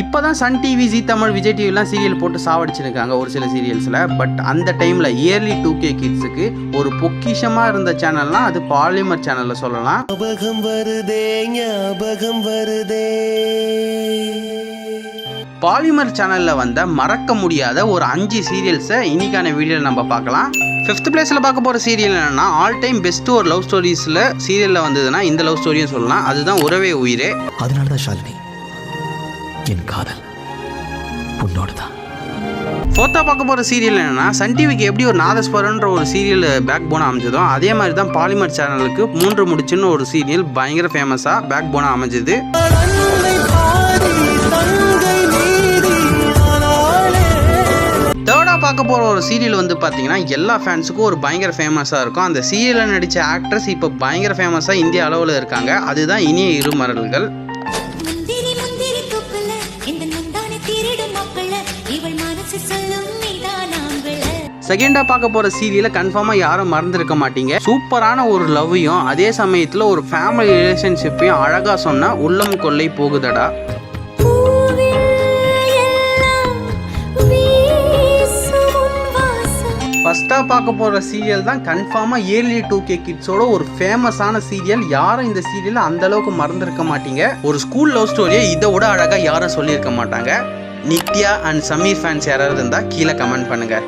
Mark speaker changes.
Speaker 1: இப்போதான் Sun TV, Zee Tamil, Vijay டிவிலாம் serial போட்டு சாவடிச்சிருக்காங்க ஒரு சில சீரியல்ஸில். பட் அந்த டைமில் இயர்லி 2K கிட்ஸுக்கு ஒரு பொக்கிஷமாக இருந்த சேனல்னால் அது பாலிமர் சேனலில் சொல்லலாம். பாலிமர் சேனலில் வந்த மறக்க முடியாத ஒரு 5 சீரியல்ஸை இன்னைக்கான வீடியோவில் நம்ம பார்க்கலாம். 5th பிளேஸில் பார்க்க போகிற சீரியல் என்னென்னா, ஆல் டைம் பெஸ்ட்டு ஒரு லவ் ஸ்டோரிஸில் சீரியலில் வந்ததுன்னா இந்த லவ் ஸ்டோரியும் சொல்லலாம். அதுதான் உறவே உயிரே.
Speaker 2: அதனால தான் ஷாலினி, என் காதல் உன்னோடு தான்.
Speaker 1: 4th பார்க்க போகிற சீரியல் என்னென்னா, சன் டிவிக்கு எப்படி ஒரு நாதஸ்வரன்ற ஒரு சீரியல் பேக் போனாக அமைஞ்சதோ அதே மாதிரி தான் பாலிமர் சேனலுக்கு 3 முடிச்சுன்னு ஒரு சீரியல் பயங்கர ஃபேமஸாக பேக் போனாக அமைஞ்சது. 3rd பார்க்க போகிற ஒரு சீரியல் வந்து பார்த்தீங்கன்னா எல்லா ஃபேன்ஸுக்கும் ஒரு பயங்கர ஃபேமஸாக இருக்கும். அந்த சீரியலில் நடித்த ஆக்ட்ரஸ் இப்போ பயங்கர ஃபேமஸாக இந்திய அளவில் இருக்காங்க. அதுதான் இனிய இருமரல்கள். 2nd பார்க்க போகிற சீரியலை கன்ஃபார்மாக யாரும் மறந்துருக்க மாட்டீங்க. சூப்பரான ஒரு லவ்வையும் அதே சமயத்தில் ஒரு ஃபேமிலி ரிலேஷன்ஷிப்பையும் அழகாக சொன்னால் உள்ளம் கொள்ளை போகுதடா. ஃபஸ்ட்டாக பார்க்க போகிற சீரியல் தான் கன்ஃபார்மாக இயர்லி 2K கிட்ஸோட ஒரு ஃபேமஸான சீரியல். யாரும் இந்த சீரியலை அந்தளவுக்கு மறந்துருக்க மாட்டீங்க. ஒரு ஸ்கூல் லவ் ஸ்டோரியை இதை விட அழகாக யாரும் சொல்லியிருக்க மாட்டாங்க. நித்யா அண்ட் சமீர் ஃபேன்ஸ் யாராவது இருந்தால் கீழே கமெண்ட் பண்ணுங்கள்.